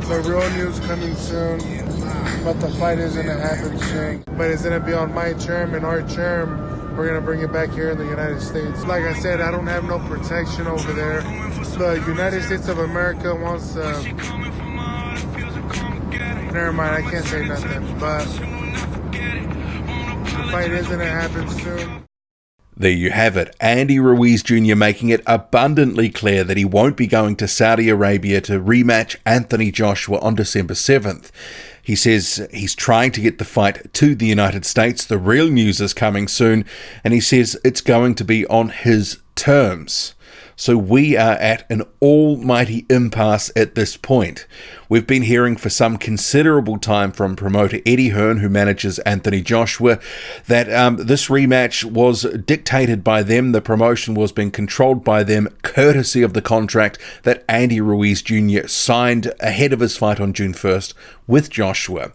The real news coming soon, but the fight is going to happen soon. But it's going to be on my term and our term. We're going to bring it back here in the United States. Like I said, I don't have no protection over there. The United States of America wants to... Never mind, I can't say nothing. But the fight is going to happen soon. There you have it, Andy Ruiz Jr. making it abundantly clear that he won't be going to Saudi Arabia to rematch Anthony Joshua on December 7th. He says he's trying to get the fight to the United States. The real news is coming soon, and he says it's going to be on his terms. So we are at an almighty impasse at this point. We've been hearing for some considerable time from promoter Eddie Hearn, who manages Anthony Joshua, that this rematch was dictated by them. The promotion was being controlled by them, courtesy of the contract that Andy Ruiz Jr. signed ahead of his fight on June 1st with Joshua.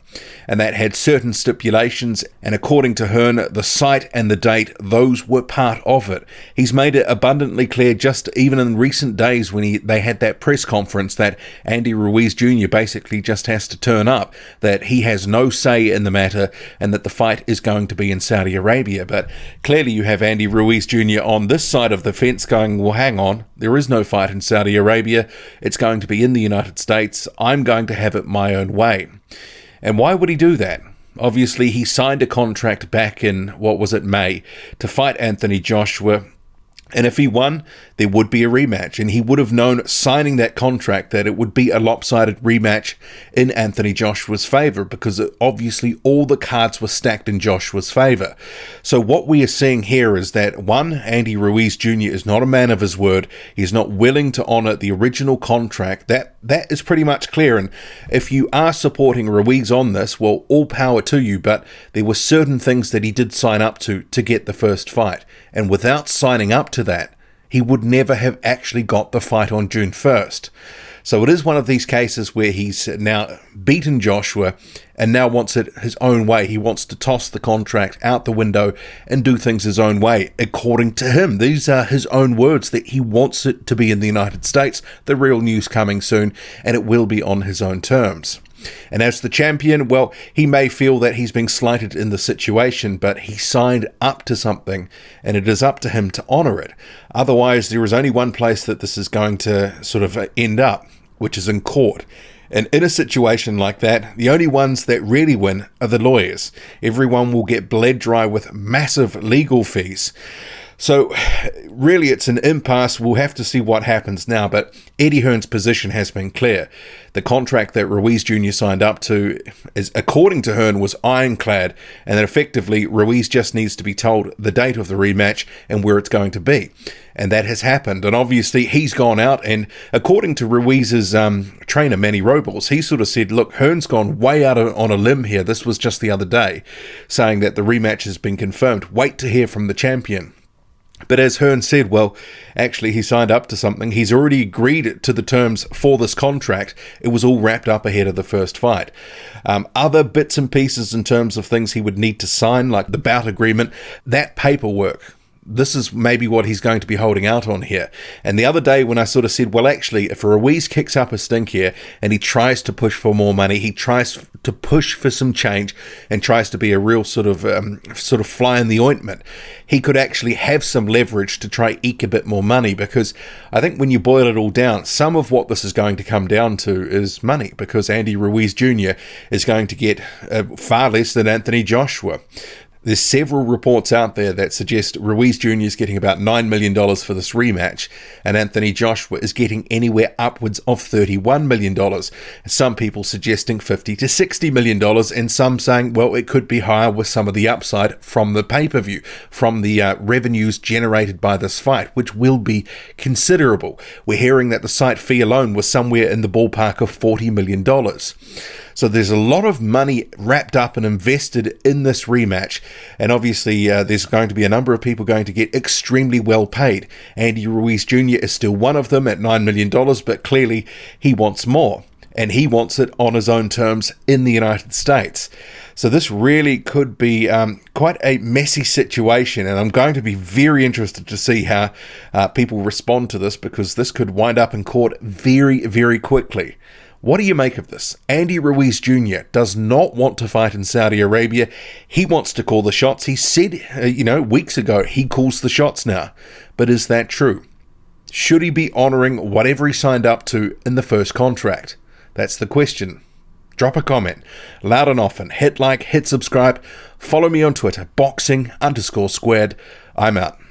And that had certain stipulations, and according to Hearn, the site and the date, those were part of it. He's made it abundantly clear, just even in recent days when they had that press conference, that Andy Ruiz Jr. basically just has to turn up, that he has no say in the matter, and that the fight is going to be in Saudi Arabia. But clearly you have Andy Ruiz Jr. on this side of the fence going, well, hang on, there is no fight in Saudi Arabia. It's going to be in the United States. I'm going to have it my own way. And why would he do that? Obviously, he signed a contract back in, May, to fight Anthony Joshua. And if he won, there would be a rematch. And he would have known, signing that contract, that it would be a lopsided rematch in Anthony Joshua's favour, because obviously all the cards were stacked in Joshua's favour. So what we are seeing here is that, one, Andy Ruiz Jr. is not a man of his word. He's not willing to honour the original contract. That is pretty much clear. And if you are supporting Ruiz on this, well, all power to you. But there were certain things that he did sign up to get the first fight. And without signing up to that, he would never have actually got the fight on June 1st. So it is one of these cases where he's now beaten Joshua and now wants it his own way. He wants to toss the contract out the window and do things his own way, according to him. These are his own words, that he wants it to be in the United States. The real news coming soon, and it will be on his own terms. And as the champion, well, he may feel that he's being slighted in the situation, but he signed up to something, and it is up to him to honour it. Otherwise, there is only one place that this is going to sort of end up, which is in court. And in a situation like that, the only ones that really win are the lawyers. Everyone will get bled dry with massive legal fees. So really it's an impasse. We'll have to see what happens now, but Eddie Hearn's position has been clear. The contract that Ruiz Jr. signed up to, is, according to Hearn, was ironclad, and that effectively Ruiz just needs to be told the date of the rematch and where it's going to be. And that has happened. And obviously he's gone out, and according to Ruiz's trainer, Manny Robles, he sort of said, look, Hearn's gone way out on a limb here. This was just the other day, saying that the rematch has been confirmed. Wait to hear from the champion. But as Hearn said, well, actually he signed up to something. He's already agreed to the terms for this contract. It was all wrapped up ahead of the first fight. Other bits and pieces in terms of things he would need to sign, like the bout agreement, that paperwork, this is maybe what he's going to be holding out on here. And the other day when I sort of said, well, actually, if Ruiz kicks up a stink here and he tries to push for more money, he tries to push for some change and tries to be a real sort of fly in the ointment, he could actually have some leverage to try eke a bit more money. Because I think when you boil it all down, some of what this is going to come down to is money, because Andy Ruiz Jr. is going to get far less than Anthony Joshua. There's several reports out there that suggest Ruiz Jr. is getting about $9 million for this rematch, and Anthony Joshua is getting anywhere upwards of $31 million. Some people suggesting $50 to $60 million, and some saying, well, it could be higher with some of the upside from the pay-per-view, from the revenues generated by this fight, which will be considerable. We're hearing that the site fee alone was somewhere in the ballpark of $40 million. So there's a lot of money wrapped up and invested in this rematch. And obviously there's going to be a number of people going to get extremely well paid. Andy Ruiz Jr. is still one of them at $9 million, but clearly he wants more. and he wants it on his own terms in the United States. So this really could be quite a messy situation, and I'm going to be very interested to see how people respond to this, because this could wind up in court very, very quickly. What do you make of this? Andy Ruiz Jr. does not want to fight in Saudi Arabia. He wants to call the shots. He said, weeks ago, he calls the shots now. But is that true? Should he be honouring whatever he signed up to in the first contract? That's the question. Drop a comment, loud and often. Hit like, hit subscribe. Follow me on Twitter, boxing_squared. I'm out.